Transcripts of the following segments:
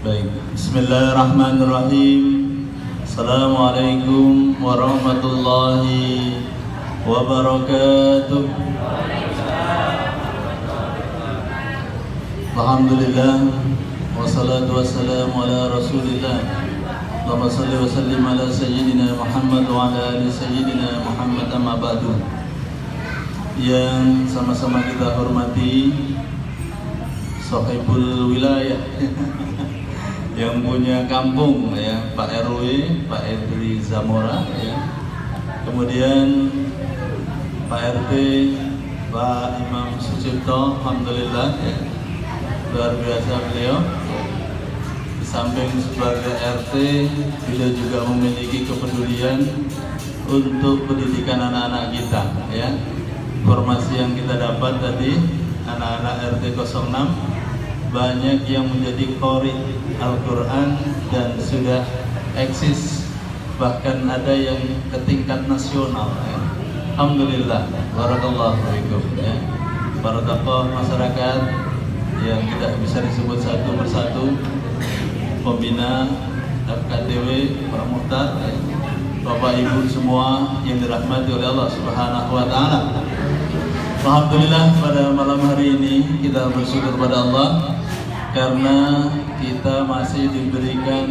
Baik, Bismillahirrahmanirrahim. Assalamualaikum warahmatullahi wabarakatuh. Alhamdulillah, wassalatu wassalamu ala rasulillah. Allahumma salli wa sallim ala sayyidina Muhammad wa ala ali sayyidina Muhammad, amma ba'du. Yang sama-sama kita hormati Sohibul Wilayah yang punya kampung ya, Pak RW, Pak Edri Zamora ya. Kemudian Pak RT, Pak Imam Sucipto, alhamdulillah ya. Luar biasa beliau. Di samping sebagai RT, beliau juga memiliki kepedulian untuk pendidikan anak-anak kita ya. Informasi yang kita dapat tadi, anak-anak RT 06 banyak yang menjadi qori Al-Quran dan sudah eksis, bahkan ada yang ke tingkat nasional ya. Alhamdulillah, barakallahu fiikum ya. Para tokoh masyarakat yang tidak bisa disebut satu persatu, pembina FKTW, Pak Muhtar ya. Bapak Ibu semua yang dirahmati oleh Allah Subhanahu wa taala. Alhamdulillah, pada malam hari ini kita bersyukur pada Allah karena kita masih diberikan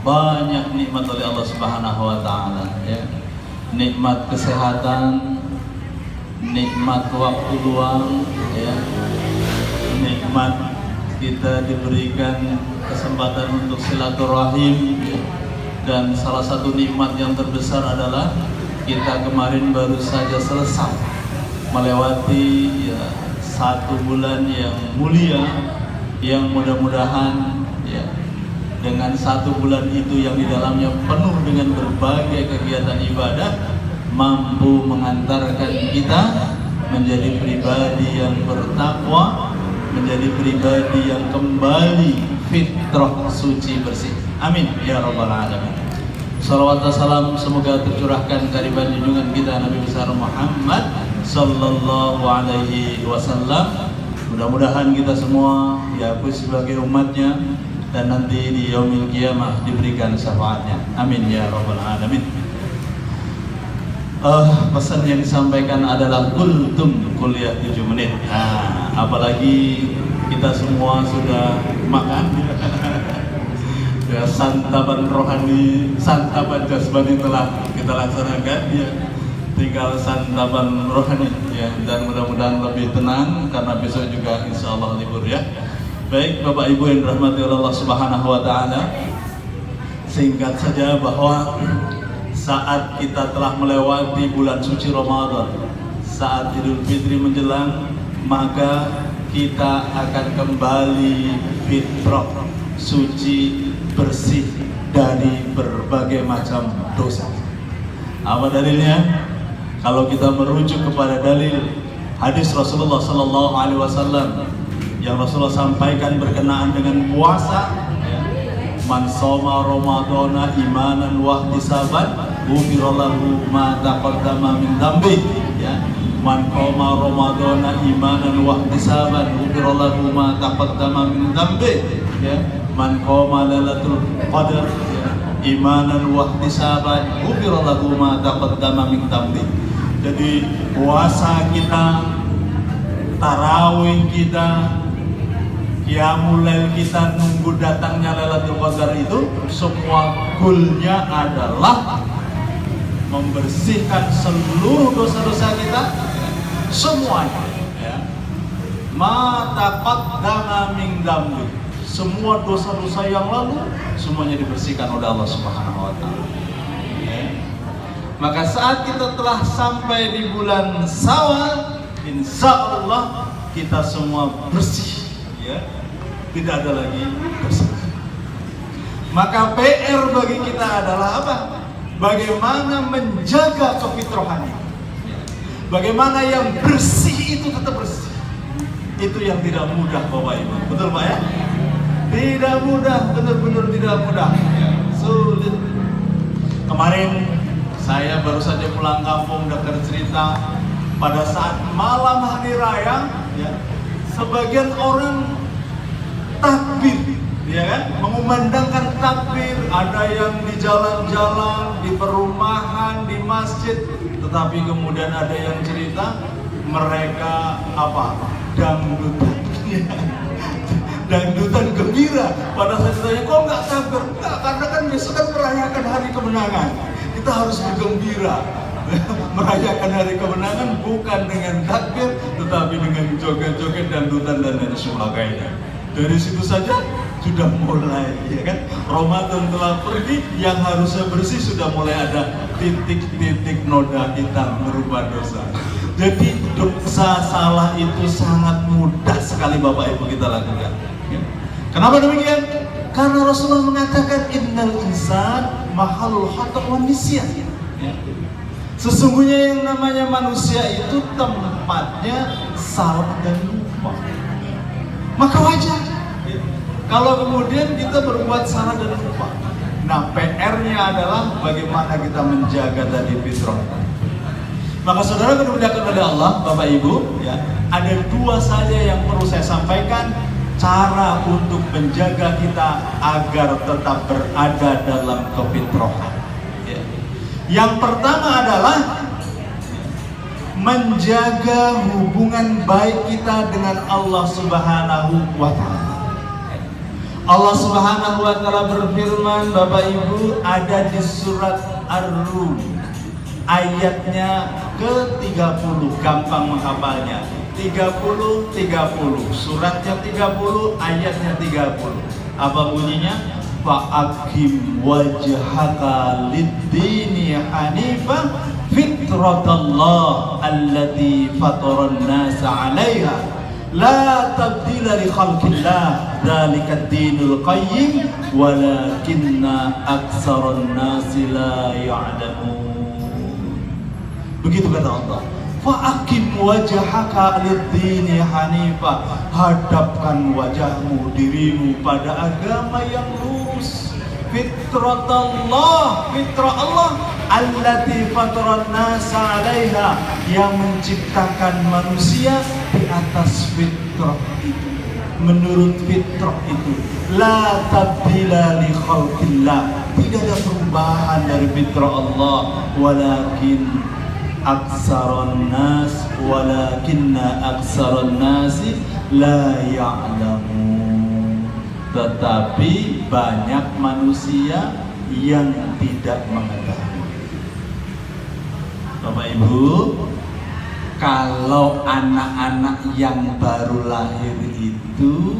banyak nikmat oleh Allah Subhanahu wa taala ya. Nikmat kesehatan, nikmat waktu luang ya. Nikmat kita diberikan kesempatan untuk silaturahim ya. Dan salah satu nikmat yang terbesar adalah kita kemarin baru saja selesai melewati ya, 1 bulan yang mulia, yang mudah-mudahan ya, dengan 1 bulan itu yang di dalamnya penuh dengan berbagai kegiatan ibadah, mampu mengantarkan kita menjadi pribadi yang bertakwa, menjadi pribadi yang kembali fitrah suci bersih. Amin ya rabbal alamin. Salawat dan salam semoga tercurahkan kehadiran junjungan kita Nabi besar Muhammad sallallahu alaihi wasallam. Mudah-mudahan kita semua diakui sebagai umatnya dan nanti di yaumil qiyamah diberikan syafaatnya. Amin ya rabbal alamin. Pesan yang disampaikan adalah kultum kuliah 7 menit. Apalagi kita semua sudah makan ya, santapan rohani, santapan jasmani telah kita laksanakan ya. Tinggal santapan rohani ya, dan mudah-mudahan lebih tenang karena besok juga insya Allah libur ya. Baik Bapak Ibu yang dirahmati oleh Allah Subhanahu wa taala, singkat saja bahwa saat kita telah melewati bulan suci Ramadan, saat Idul Fitri menjelang, maka kita akan kembali fitrah suci bersih dari berbagai macam dosa. Apa dalilnya? Kalau kita merujuk kepada dalil hadis Rasulullah Sallallahu Alaihi Wasallam yang Rasulullah sampaikan berkenaan dengan puasa, ya. Man shoma Ramadhana imanan wa ihtisaban ghufira lahu ma taqaddama min dhanbi ya. Man qama Ramadhana imanan wa ihtisaban ghufira lahu ma taqaddama min dhanbi ya. Man qama lailatul qadar ya, imanan wa ihtisaban ghufira lahu ma taqaddama min dhanbi. Jadi puasa kita, tarawih kita, qiyamul lail kita, nunggu datangnya Lailatul Qadar itu semua goalnya adalah membersihkan seluruh dosa-dosa kita semuanya ya. Ma taqaddama min dzambi, semua dosa-dosa yang lalu semuanya dibersihkan oleh Allah Subhanahu wa taala ya. Maka saat kita telah sampai di bulan Syawal, insya Allah kita semua bersih ya. Tidak ada lagi dosa. Maka PR bagi kita adalah apa? Bagaimana menjaga kefitrahan itu. Bagaimana yang bersih itu tetap bersih. Itu yang tidak mudah Bapak Ibu. Betul Pak ya? Tidak mudah, benar-benar tidak mudah ya. Sulit. Kemarin saya baru saja pulang kampung, dengar cerita pada saat malam hari raya ya, sebagian orang takbir ya kan? kan? Mengumandangkan takbir, ada yang di jalan-jalan, di perumahan, di masjid, tetapi kemudian ada yang cerita mereka dangdutan, dangdutan gembira. Pada saat ditanya, kok nggak takbir? Nggak, karena kan besok kan merayakan hari kemenangan. Kita harus bergembira. Merayakan hari kemenangan bukan dengan takbir, tetapi dengan joget-joget, dangdutan dan lain sebagainya. Dari situ saja sudah mulai, ya kan? Ramadan telah pergi, yang harusnya bersih sudah mulai ada titik-titik noda hitam berupa dosa. Jadi dosa salah itu sangat mudah sekali Bapak Ibu kita lakukan. Ya. Kenapa demikian? Karena Rasulullah mengatakan innal insan mahalul khata' wan nisyan. Ya. Sesungguhnya yang namanya manusia itu tempatnya salah dan lupa. Maka wajar kalau kemudian kita berbuat salah dan lupa. Nah, PR-nya adalah bagaimana kita menjaga tadi fitrah. Maka saudara dimuliakan oleh Allah, Bapak Ibu, ya, ada dua saja yang perlu saya sampaikan cara untuk menjaga kita agar tetap berada dalam kefitrahan. Ya. Yang pertama adalah menjaga hubungan baik kita dengan Allah Subhanahu wa Ta'ala. Allah Subhanahu wa Ta'ala berfirman, Bapak Ibu, ada di surat Ar-Rum ayatnya ke-30, gampang menghafalnya. 30 suratnya 30, ayatnya 30. Apa bunyinya? Fa'aqim wajhaka lid-dini hanifan fitratallah allati fataran nasa 'alaiha la tabdila li khalqillah dzalika ad-dinul qayyim walakinna aktsaran nasi la ya'lamun. Begitu kata Allah. Fa'aqim wajhaka lid-dini hanifa, hadapkan wajahmu, dirimu pada agama yang lurus. Fitratallah, fitrah Allah allati fataran nasa 'alaiha, yang menciptakan manusia di atas fitrah itu, menurut fitrah itu. La tabdila li khalqillah, tidak ada perubahan dari fitrah Allah. Walakinna aktsaran nasi la ya'lamun, tetapi banyak manusia yang tidak mengetahui. Bapak Ibu, kalau anak-anak yang baru lahir itu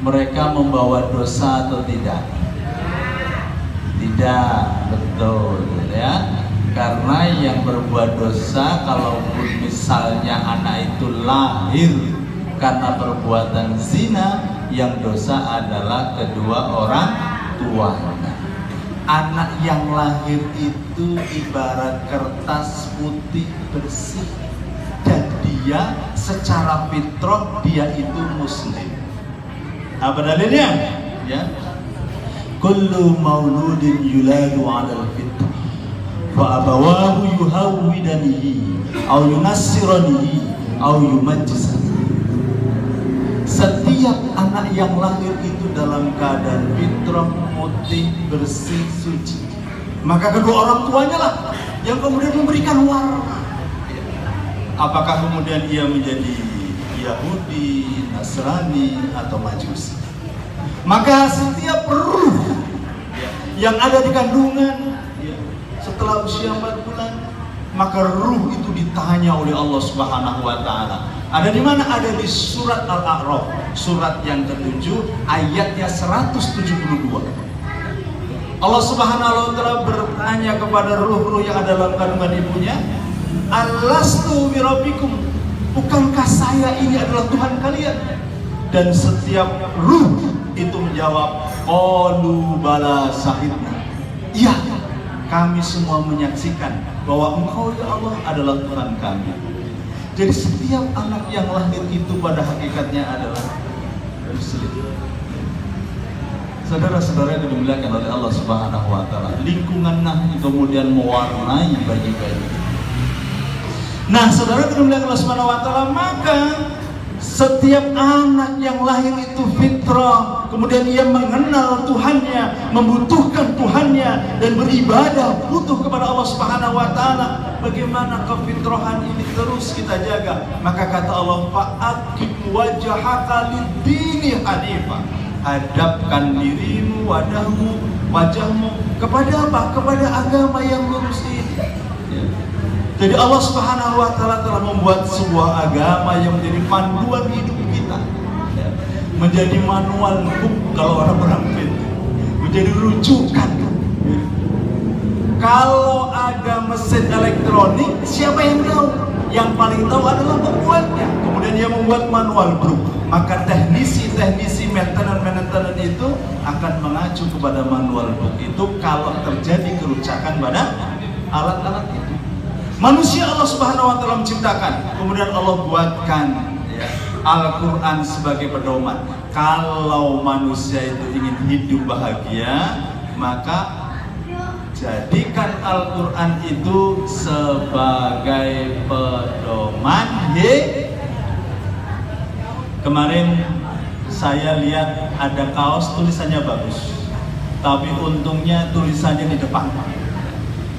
mereka membawa dosa atau tidak? Tidak, betul ya. Karena yang berbuat dosa, kalaupun misalnya anak itu lahir karena perbuatan zina, yang dosa adalah kedua orang tuanya. Anak yang lahir itu ibarat kertas putih bersih, dan dia secara fitrah dia itu muslim. Apa dalilnya? Ya. Kullu mauludin yuladu 'alal fitrah wa abawahu yuhawwidanihi aw yunassiranihi aw yumajjisanihi. Setiap anak yang lahir itu dalam keadaan fitrah, putih, bersih, suci. Maka kedua orang tuanya lah yang kemudian memberikan warna. Apakah kemudian ia menjadi Yahudi, Nasrani, atau Majusi. Maka setiap ruh yang ada di kandungan setelah usia 4 bulan, maka ruh itu ditanya oleh Allah Subhanahu wa Ta'ala. Ada di mana? Ada di surat Al-A'raf, surat yang ke-7, ayatnya 172. Allah Subhanahu wa Ta'ala bertanya kepada ruh-ruh yang ada dalam kandungan ibunya, Alastu birabbikum, bukankah saya ini adalah Tuhan kalian? Dan setiap ruh itu menjawab, qalu bala syahidna, iya, kami semua menyaksikan bahwa Engkau ya Allah adalah Tuhan kami. Jadi setiap anak yang lahir itu pada hakikatnya adalah muslim. Saudara-saudara yang dimuliakan oleh Allah Subhanahu wa Ta'ala, lingkunganlah kemudian mewarnai bayi-bayi. Nah, saudara yang dimuliakan Allah Subhanahu wa Ta'ala, maka Setiap anak yang lahir itu fitrah, kemudian ia mengenal Tuhannya, membutuhkan Tuhannya dan beribadah, butuh kepada Allah Subhanahu wa taala. Bagaimana kefitrahan ini terus kita jaga? Maka kata Allah, fa'aqim wajhaka lid-dini hanifah. Hadapkan dirimu, wajahmu kepada apa? Kepada agama yang lurus ini. Jadi Allah Subhanahu wa taala telah membuat sebuah agama yang menjadi panduan hidup kita. Menjadi manual book kalau orang-orang itu. Menjadi rujukan. Kalau ada mesin elektronik, siapa yang tahu? Yang paling tahu adalah pembuatnya. Kemudian dia membuat manual book. Maka teknisi maintenance itu akan mengacu kepada manual book itu kalau terjadi kerusakan pada alat-alat itu. Manusia Allah Subhanahu wa taala menciptakan, kemudian Allah buatkan Al-Quran sebagai pedoman. Kalau manusia itu ingin hidup bahagia, maka jadikan Al-Quran itu sebagai pedoman. Kemarin saya lihat ada kaos tulisannya bagus, tapi untungnya tulisannya di depan,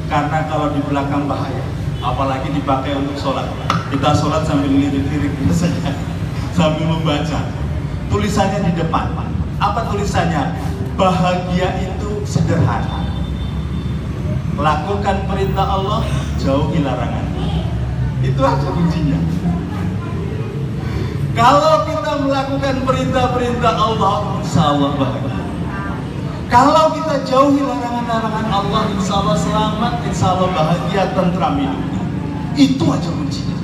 karena kalau di belakang bahaya. Apalagi dipakai untuk sholat. Kita sholat sambil lirik-lirik saja, sambil membaca. Tulisannya di depan. Apa tulisannya? Bahagia itu sederhana. Lakukan perintah Allah, jauhi larangan. Itu aja kuncinya. Kalau kita melakukan perintah-perintah Allah, insya Allah bahagia. Kalau kita jauhi larangan-larangan Allah, insya Allah selamat, insya Allah bahagia, tentram hidup. Itu aja kuncinya.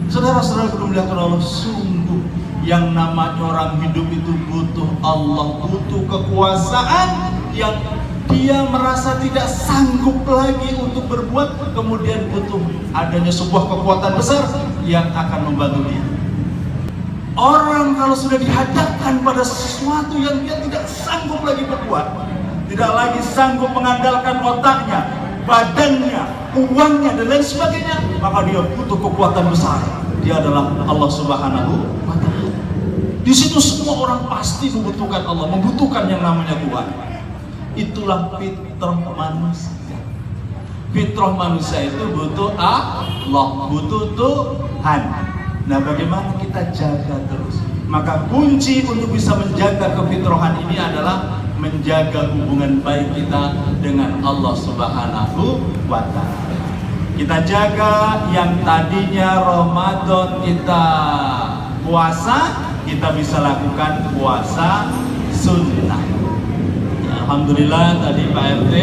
Saudara-saudara dimuliakan Allah, sungguh yang namanya orang hidup itu butuh Allah, butuh kekuasaan yang dia merasa tidak sanggup lagi untuk berbuat, kemudian butuh adanya sebuah kekuatan besar yang akan membantu dia. Orang kalau sudah dihadapkan pada sesuatu yang dia tidak sanggup lagi berbuat, tidak lagi sanggup mengandalkan otaknya, badannya, uangnya dan lain sebagainya, maka dia butuh kekuatan besar. Dia adalah Allah Subhanahu wa taala. Di situ semua orang pasti membutuhkan Allah, membutuhkan yang namanya Tuhan. Itulah fitrah manusia. Fitrah manusia itu butuh Allah, butuh Tuhan. Nah, bagaimana kita jaga terus? Maka kunci untuk bisa menjaga kefitrahan ini adalah menjaga hubungan baik kita dengan Allah Subhanahu wa taala. Kita jaga yang tadinya Ramadan kita puasa, kita bisa lakukan puasa sunnah. Ya, alhamdulillah tadi Pak RT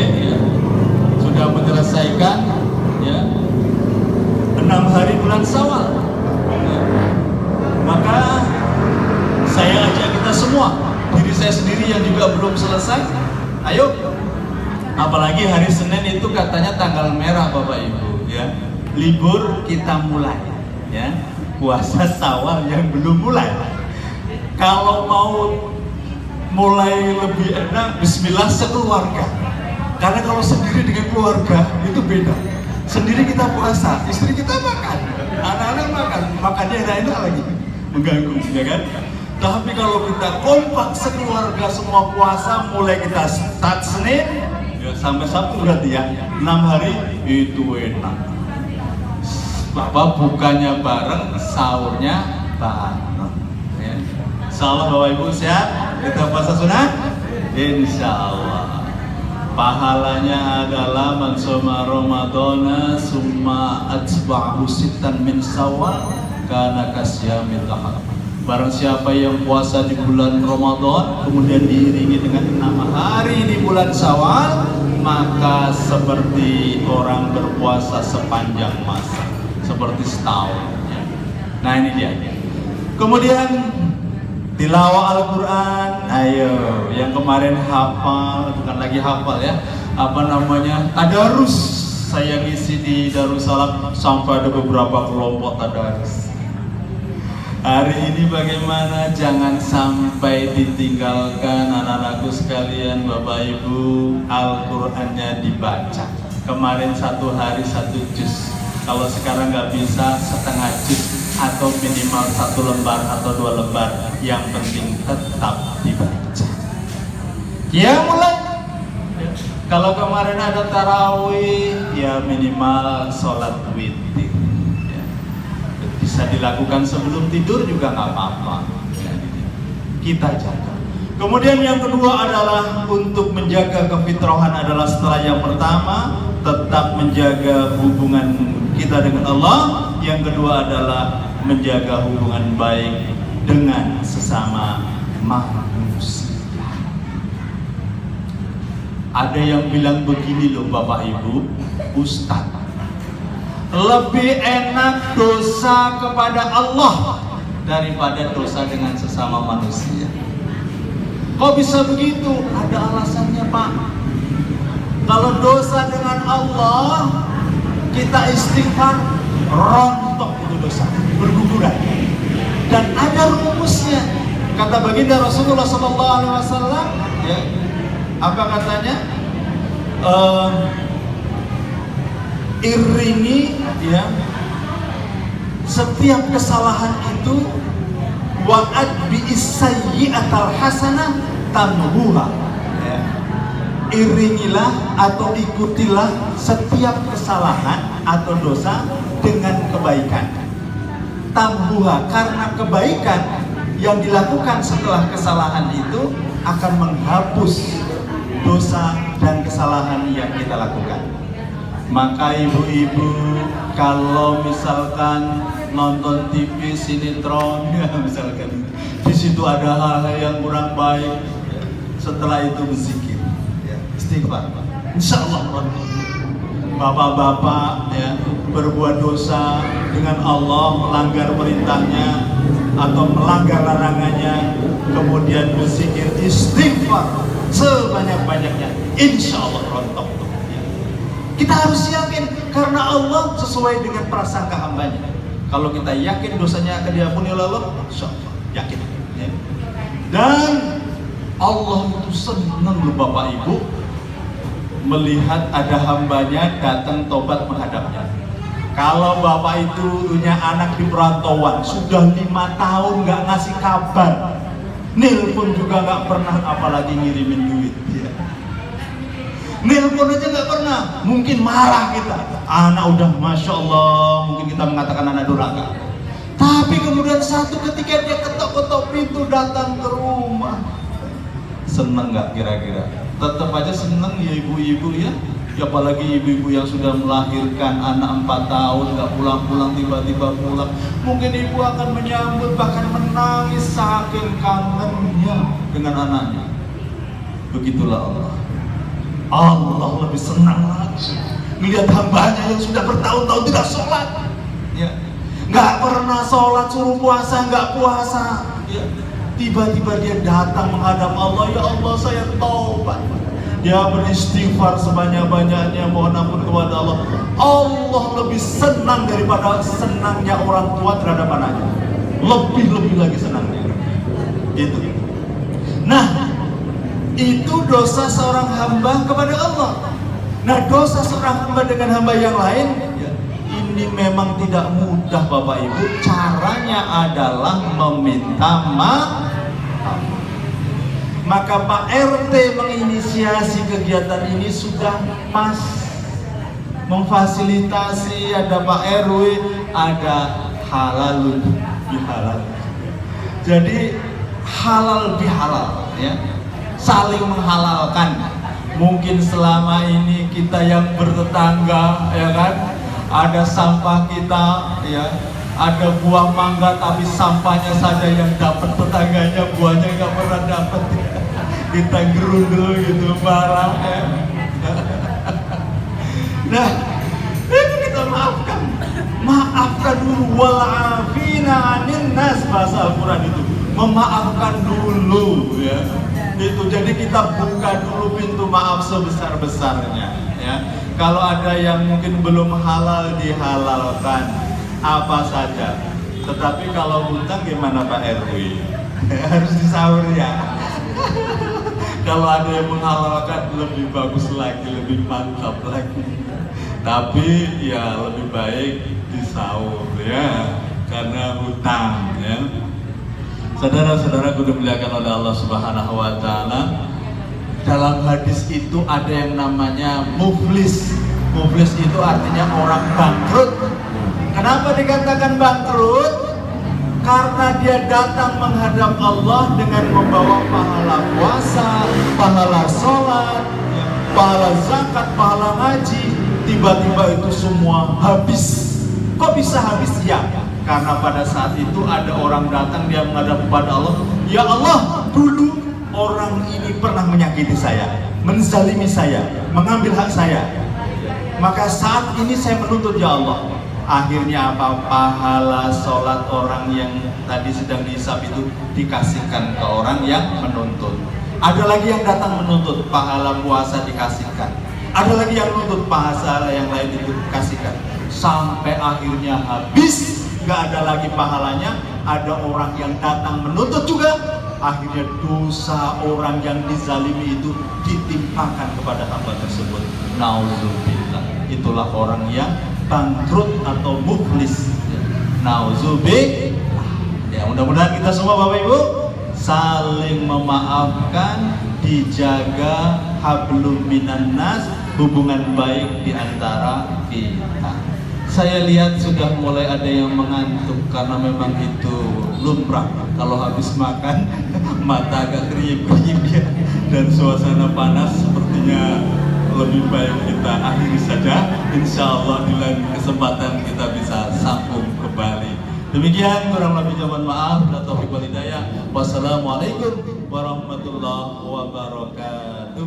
sudah menyelesaikan 6 hari bulan Syawal. Maka saya ajak kita semua, diri saya sendiri yang juga belum selesai, ayo. Apalagi hari Senin itu katanya tanggal merah Bapak Ibu, ya. Libur kita mulai, ya. Puasa Syawal yang belum mulai. Kalau mau mulai lebih enak, bismillah sekeluarga. Karena kalau sendiri dengan keluarga itu beda. Sendiri kita puasa, istri kita makan, anak-anak makan, makannya enak-enak lagi. Mengganggu, ya kan? Tapi kalau kita kompak sekeluarga semua puasa, mulai kita start Senin ya, sampai Sabtu berarti ya 6 hari itu enak. Bapak bukannya bareng, sahurnya bareng. Ya. Insyaallah Bapak Ibu sehat, kita puasa sunnah. Insyaallah. Pahalanya adalah man shoma Ramadana summa atba'ahu sittan min Syawal kana kasyamil dahar. Barang siapa yang puasa di bulan Ramadan kemudian diiringi dengan 6 hari di bulan Syawal, maka seperti orang berpuasa sepanjang masa, seperti setahun. Nah ini dia. Kemudian tilawah Al-Quran. Ayo, yang kemarin hafal, bukan lagi hafal ya, apa namanya, tadarus. Saya ngisi di Darussalam sampai ada beberapa kelompok tadarus. Hari ini bagaimana? Jangan sampai ditinggalkan anak-anakku sekalian, Bapak Ibu, Al-Qur'annya dibaca. Kemarin 1 hari 1 juz. Kalau sekarang nggak bisa, setengah juz. atau minimal 1 lembar atau 2 lembar, yang penting tetap dibaca. Ya mulai. Kalau kemarin ada tarawih, ya minimal sholat witir. Ya. Bisa dilakukan sebelum tidur juga nggak apa-apa. Ya, kita jaga. Kemudian yang kedua adalah untuk menjaga kefitrahan adalah setelah yang pertama tetap menjaga hubungan kita dengan Allah. Yang kedua adalah menjaga hubungan baik dengan sesama manusia. Ada yang bilang begini loh Bapak Ibu, Ustaz, lebih enak dosa kepada Allah daripada dosa dengan sesama manusia. Kok bisa begitu? Ada alasannya Pak. Kalau dosa dengan Allah, kita istighfar, rontok itu dosa, berguguran. Dan ada rumusnya. Kata baginda Rasulullah SAW, ya, apa katanya? Iringi, ya, setiap kesalahan itu wa'ad bi'is-sayyi'atal hasanah tamhuha. Ya. Iringilah atau ikutilah setiap kesalahan atau dosa dengan kebaikan. Tamhuha, karena kebaikan yang dilakukan setelah kesalahan itu akan menghapus dosa dan kesalahan yang kita lakukan. Maka ibu-ibu kalau misalkan nonton TV sinetron, ya misalkan di situ ada hal-hal yang kurang baik, setelah itu berzikir, ya, istighfar. Insya Allah bapak-bapak ya berbuat dosa dengan Allah, melanggar perintahnya atau melanggar larangannya, kemudian berzikir istighfar sebanyak-banyaknya, insya Allah rontok. Kita harus yakin karena Allah sesuai dengan prasangka hambanya. Kalau kita yakin dosanya akan diampuni oleh Allah, insya Allah yakin. Ya. Dan Allah itu senang loh Bapak Ibu melihat ada hambanya datang tobat menghadapnya. Kalau Bapak itu punya anak di perantauan sudah 5 tahun nggak ngasih kabar, nelpon juga nggak pernah, apalagi ngirimin duit. Ya. Nelpon aja nggak pernah, mungkin marah kita. Anak udah Masya Allah, mungkin kita mengatakan anak durhaka. Tapi kemudian satu ketika dia ketok-ketok pintu datang ke rumah, seneng nggak kira-kira? Tetap aja seneng ya ibu-ibu ya. Ya apalagi ibu-ibu yang sudah melahirkan anak 4 tahun nggak pulang-pulang, tiba-tiba pulang. Mungkin ibu akan menyambut, bahkan menangis saking kangennya dengan anaknya. Begitulah Allah. Allah lebih senang lagi melihat hambanya yang sudah bertahun-tahun tidak sholat, ya, nggak pernah sholat, suruh puasa nggak puasa, ya. Tiba-tiba dia datang menghadap Allah, ya Allah saya taubat, dia beristighfar sebanyak-banyaknya, mohon ampun kepada Allah. Allah lebih senang daripada senangnya orang tua terhadap anaknya, lebih lagi senangnya. Itu. Nah, itu dosa seorang hamba kepada Allah. Nah, dosa seorang hamba dengan hamba yang lain, ya, ini memang tidak mudah Bapak Ibu. Caranya adalah meminta maaf. Maka Pak RT menginisiasi kegiatan ini sudah pas, memfasilitasi, ada Pak RW, ada halal bihalal. Jadi halal bihalal, ya, saling menghalalkan. Mungkin selama ini kita yang bertetangga, ya kan, ada sampah kita, ya, ada buah mangga tapi sampahnya saja yang dapat tetangganya, buahnya nggak pernah dapat. Kita gerundel gitu, marah, ya. Nah, itu kita maafkan. Maafkan dulu, wal'afina 'anil nas, bahasa Al-Quran itu. Memaafkan dulu, ya. Itu jadi kita buka dulu pintu maaf sebesar-besarnya, ya. Kalau ada yang mungkin belum halal, dihalalkan apa saja. Tetapi kalau hutang gimana Pak RW? Harus disaur ya. Kalau ada yang menghalalkan lebih bagus lagi, lebih mantap lagi. Tapi ya lebih baik disaur ya. karena hutang ya. Saudara-saudara kudu dimuliakan oleh Allah Subhanahu wa taala. Dalam hadis itu ada yang namanya muflis. Muflis itu artinya orang bangkrut. Kenapa dikatakan bangkrut? Karena dia datang menghadap Allah dengan membawa pahala puasa, pahala sholat, pahala zakat, pahala haji. Tiba-tiba itu semua habis. Kok bisa habis? Ya, karena pada saat itu ada orang datang, dia menghadap kepada Allah. Ya Allah, dulu orang ini pernah menyakiti saya, menzalimi saya, mengambil hak saya. Maka saat ini saya menuntut ya Allah. Akhirnya apa? Pahala sholat orang yang tadi sedang dihisab itu dikasihkan ke orang yang menuntut. Ada lagi yang datang menuntut, pahala puasa dikasihkan. Ada lagi yang menuntut, pahala yang lain itu dikasihkan. Sampai akhirnya habis, gak ada lagi pahalanya. Ada orang yang datang menuntut juga. Akhirnya dosa orang yang dizalimi itu ditimpakan kepada hamba tersebut. Nauzubillah. Itulah orang yang bangkrut atau muflis. Nauzubillah. Ya, mudah-mudahan kita semua Bapak Ibu saling memaafkan, dijaga hablum minan nas, hubungan baik di antara kita. Saya lihat sudah mulai ada yang mengantuk karena memang itu lumrah. Kalau habis makan mata agak kriip-kriip ya, dan suasana panas, sepertinya lebih baik kita akhiri saja. Insya Allah di lain kesempatan kita bisa sambung kembali. Demikian, kurang lebihnya mohon maaf. Wassalamualaikum warahmatullahi wabarakatuh.